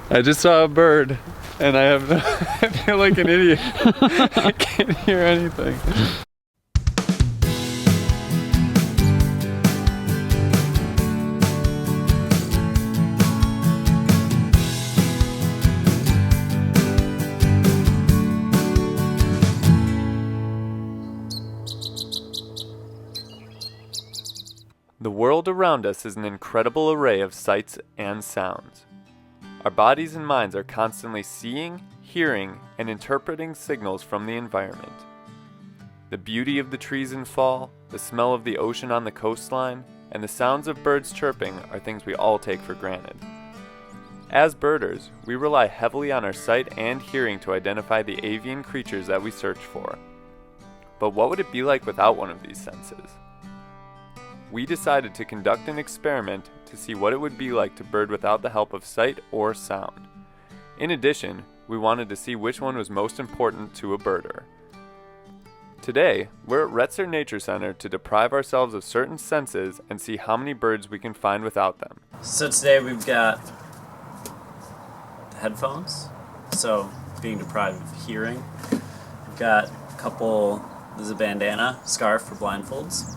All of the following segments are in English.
I just saw a bird, and I feel like an idiot. I can't hear anything. The world around us is an incredible array of sights and sounds. Our bodies and minds are constantly seeing, hearing, and interpreting signals from the environment. The beauty of the trees in fall, the smell of the ocean on the coastline, and the sounds of birds chirping are things we all take for granted. As birders, we rely heavily on our sight and hearing to identify the avian creatures that we search for. But what would it be like without one of these senses? We decided to conduct an experiment to see what it would be like to bird without the help of sight or sound. In addition, we wanted to see which one was most important to a birder. Today, we're at Retzer Nature Center to deprive ourselves of certain senses and see how many birds we can find without them. So today we've got the headphones, so being deprived of hearing. We've got a couple, there's a bandana, scarf for blindfolds.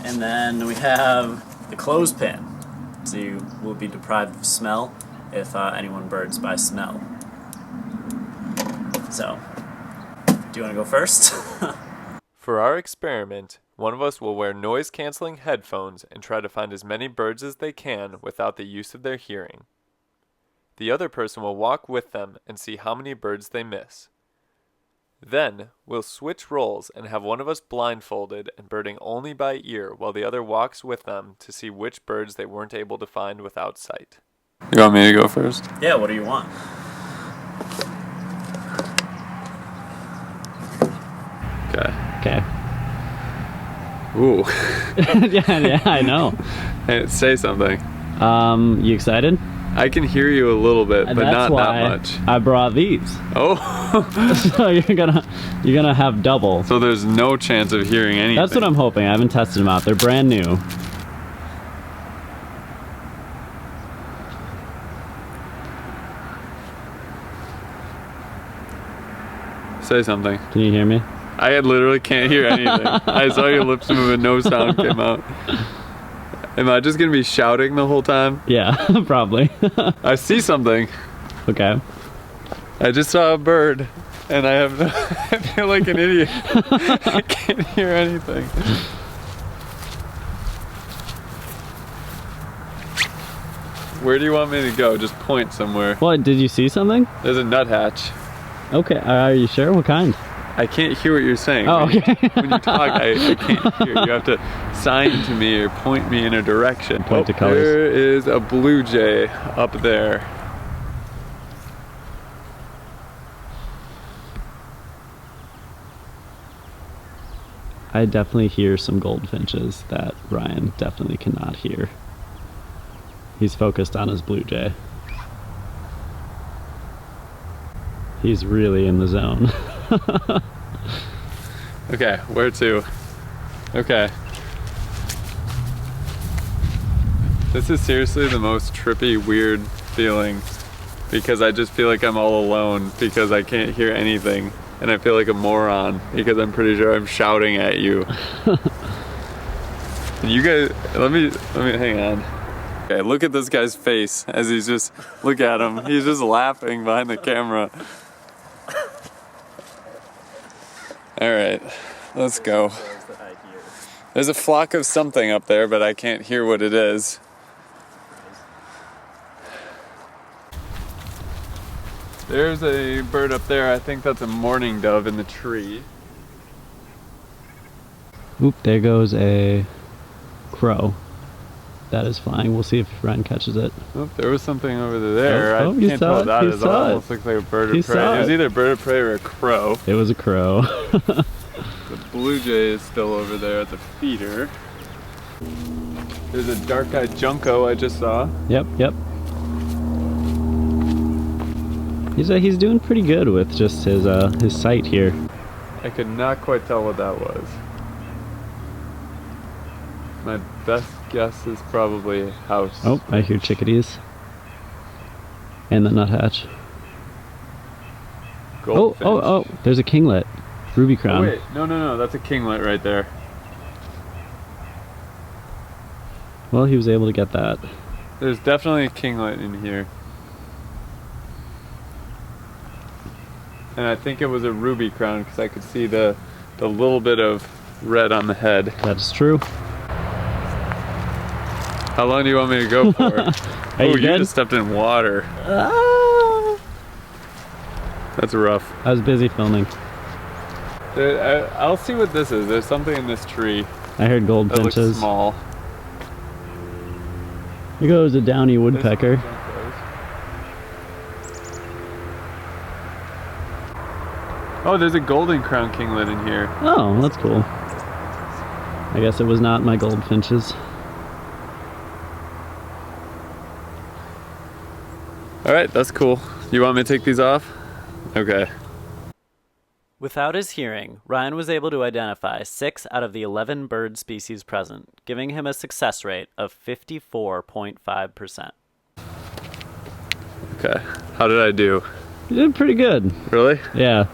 And then we have the clothespin, so you will be deprived of smell if anyone birds by smell. So, do you want to go first? For our experiment, one of us will wear noise-canceling headphones and try to find as many birds as they can without the use of their hearing. The other person will walk with them and see how many birds they miss. Then, we'll switch roles and have one of us blindfolded and birding only by ear while the other walks with them to see which birds they weren't able to find without sight. You want me to go first? Yeah, what do you want? Okay. Okay. Ooh. yeah, I know. Hey, say something. You excited? I can hear you a little bit, but not that much. I brought these. Oh. So you're gonna have double. So there's no chance of hearing anything. That's what I'm hoping. I haven't tested them out. They're brand new. Say something. Can you hear me? I literally can't hear anything. I saw your lips move and no sound came out. Am I just gonna be shouting the whole time? Yeah, probably. I see something. Okay. I just saw a bird, and I feel like an idiot. I can't hear anything. Where do you want me to go? Just point somewhere. What, did you see something? There's a nuthatch. Okay, are you sure? What kind? I can't hear what you're saying. Oh, okay. When you talk, I can't hear. You have to sign to me or point me in a direction. Point to colors. There is a blue jay up there. I definitely hear some goldfinches that Ryan definitely cannot hear. He's focused on his blue jay. He's really in the zone. Okay, where to? Okay. This is seriously the most trippy, weird feeling because I just feel like I'm all alone because I can't hear anything and I feel like a moron because I'm pretty sure I'm shouting at you. You guys, let me hang on. Okay, look at this guy's face as he's just, look at him. He's just laughing behind the camera. All right, let's go. There's a flock of something up there, but I can't hear what it is. There's a bird up there. I think that's a mourning dove in the tree. Oop, there goes a crow. That is flying. We'll see if Ryan catches it. Oh, there was something over there. Oh, I can't tell what that is. It almost looks like a bird of prey. It was either a bird of prey or a crow. It was a crow. The blue jay is still over there at the feeder. There's a dark-eyed junco I just saw. Yep. He's doing pretty good with just his sight here. I could not quite tell what that was. My best guess is probably house. Oh, I hear chickadees. And the nuthatch. Goldfinch. Oh, there's a kinglet. Ruby crown. Oh, wait, no, that's a kinglet right there. Well, he was able to get that. There's definitely a kinglet in here. And I think it was a ruby crown because I could see the little bit of red on the head. That's true. How long do you want me to go for? Are you you good? just stepped in water. Ah! That's rough. I was busy filming. I'll see what this is. There's something in this tree I heard that looks goldfinches. small. Here goes a downy woodpecker. Oh, there's a golden crown kinglet in here. Oh, that's cool. I guess it was not my goldfinches. All right, that's cool. You want me to take these off? Okay. Without his hearing, Ryan was able to identify 6 out of the 11 bird species present, giving him a success rate of 54.5%. Okay. How did I do? You did pretty good. Really? Yeah.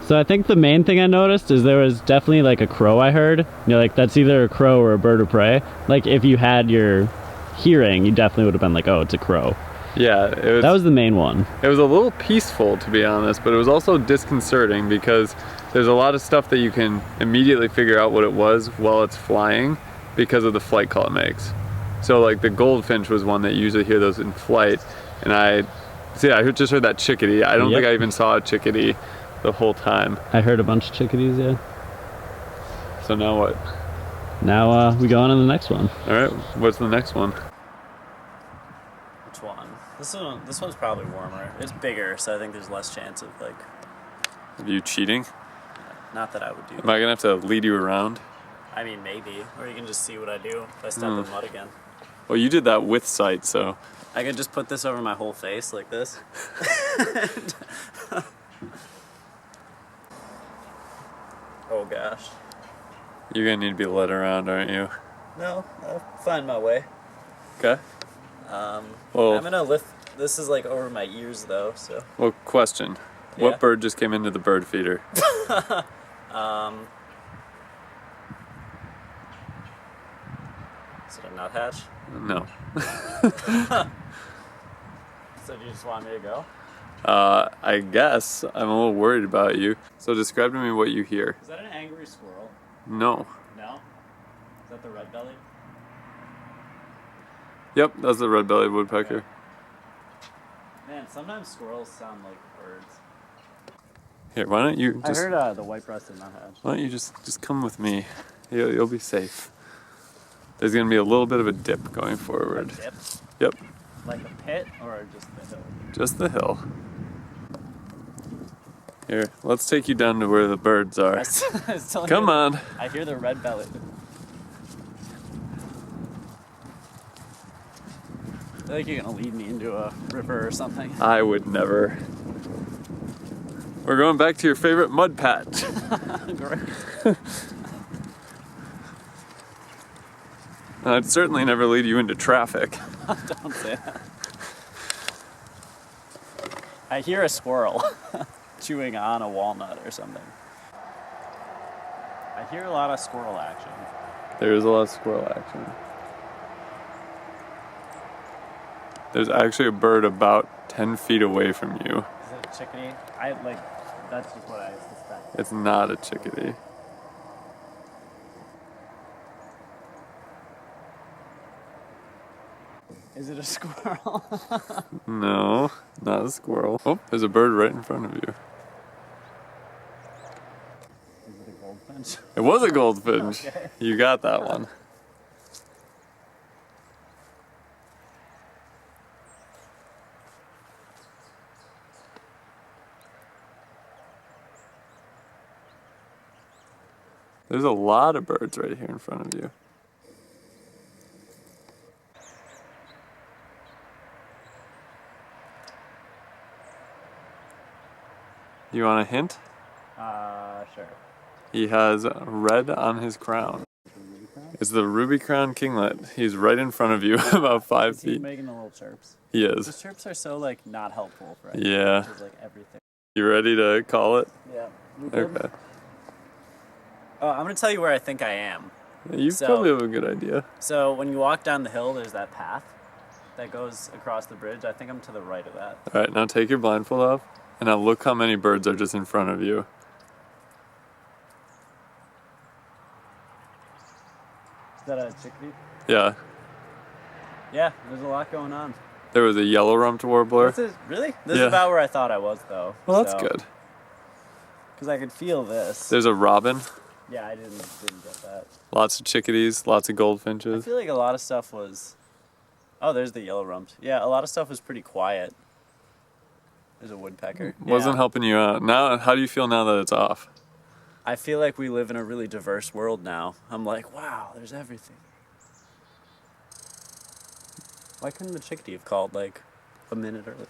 So I think the main thing I noticed is there was definitely like a crow I heard. You're like, that's either a crow or a bird of prey. Like if you had your hearing, you definitely would have been like, oh, it's a crow. Yeah, That was the main one. It was a little peaceful, to be honest, but it was also disconcerting because there's a lot of stuff that you can immediately figure out what it was while it's flying because of the flight call it makes. So like the goldfinch was one that you usually hear those in flight, and I just heard that chickadee. I don't think I even saw a chickadee the whole time. I heard a bunch of chickadees, yeah. So now what? Now we go on to the next one. All right, what's the next one? Which one? This one's probably warmer. It's bigger, so I think there's less chance of like. Are you cheating? Not that I would do. Am I gonna have to lead you around? I mean, maybe, or you can just see what I do if I step in mud again. Well, you did that with sight, so. I could just put this over my whole face like this. Oh gosh. You're gonna need to be led around, aren't you? No, I'll find my way. Okay. I'm gonna lift. This is like over my ears though, so. Well, question. Yeah. What bird just came into the bird feeder? Is it a nuthatch? No. So do you just want me to go? I guess I'm a little worried about you. So describe to me what you hear. Is that an angry squirrel? No. No? Is that the red belly? Yep, that's the red-bellied woodpecker. Man, sometimes squirrels sound like birds. Here, why don't you just? I heard the white-breasted nuthatch. Why don't you just come with me? You'll be safe. There's gonna be a little bit of a dip going forward. A dip? Yep, Like a pit or just the hill? just the hill. Here, let's take you down to where the birds are. Come on. I hear the red belly. I feel like you're gonna lead me into a river or something. I would never. We're going back to your favorite mud patch. Great. I'd certainly never lead you into traffic. Don't say that. I hear a squirrel chewing on a walnut or something. I hear a lot of squirrel action. There is a lot of squirrel action. There's actually a bird about 10 feet away from you. Is it a chickadee? That's just what I suspect. It's not a chickadee. Is it a squirrel? No, not a squirrel. Oh, there's a bird right in front of you. Is it a goldfinch? It was a goldfinch. Okay. You got that one. There's a lot of birds right here in front of you. You want a hint? Sure. He has red on his crown. is the ruby crown kinglet. He's right in front of you, about 5 Is he feet. making the little chirps? He The is. chirps are so like not helpful for Yeah. Which is like everything. You ready to call it? Yeah. We good? Okay. Oh, I'm gonna tell you where I think I am. You So- probably have a good idea. So when you walk down the hill, there's that path that goes across the bridge. I think I'm to the right of that. All right, now take your blindfold off, and now look how many birds are just in front of you. Is that a chickadee? Yeah, Yeah, there's a lot going on. there was a yellow-rumped warbler. This is really? This Yeah. is about where I thought I was though. Well, that's good. Because I could feel this. There's a robin, Yeah, I didn't get that. lots of chickadees, lots of I goldfinches. feel like a lot of stuff was. Oh, there's the yellow rumped. Yeah, a lot of stuff was pretty quiet. There's a woodpecker. Wasn't Yeah. helping you out. Now, how do you feel now that it's off? I feel like we live in a really diverse world now. I'm like, wow, there's everything. Why couldn't the chickadee have called like a minute early?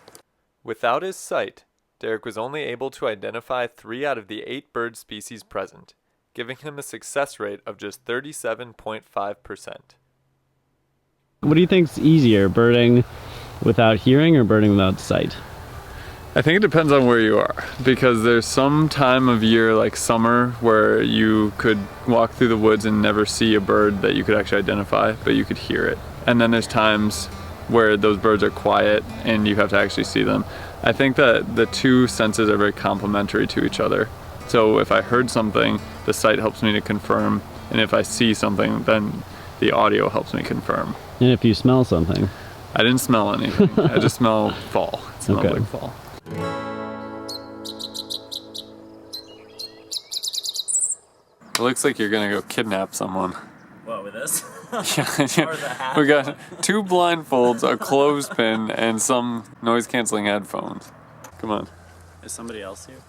Without his sight, Derek was only able to identify 3 out of the 8 bird species present, giving him a success rate of just 37.5%. What do you think's easier, birding without hearing or birding without sight? I think it depends on where you are, because there's some time of year like summer where you could walk through the woods and never see a bird that you could actually identify, but you could hear it. And then there's times where those birds are quiet and you have to actually see them. I think that the two senses are very complementary to each other. So if I heard something, the sight helps me to confirm, and if I see something, then the audio helps me confirm. And if you smell something? I didn't smell anything. I just smell fall. It smells Okay. like fall. It looks like you're gonna go kidnap someone. What with this? Yeah, Or the hat. we got 2 blindfolds, a clothespin, and some noise-canceling headphones. Come on. Is somebody else here?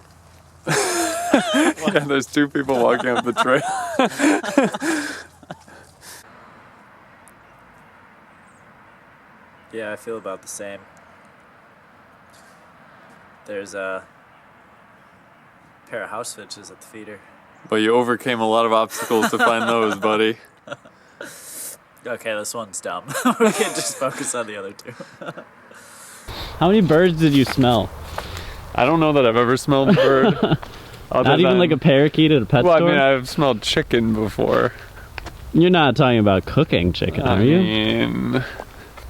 Yeah, there's 2 people walking up the trail. Yeah, I feel about the same. There's a pair of house finches at the feeder. But you overcame a lot of obstacles to find those, buddy. Okay, this one's dumb. We can't just focus on the other 2. How many birds did you smell? I don't know that I've ever smelled a bird. Not even like a parakeet at a pet Well, store? I mean, I've smelled chicken before. You're not talking about cooking chicken, I are you? mean,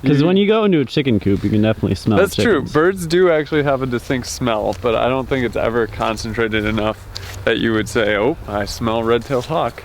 Because when you go into a chicken coop, you can definitely smell that's true. chickens. Birds do actually have a distinct smell, but I don't think it's ever concentrated enough that you would say, oh, I smell red-tailed hawk.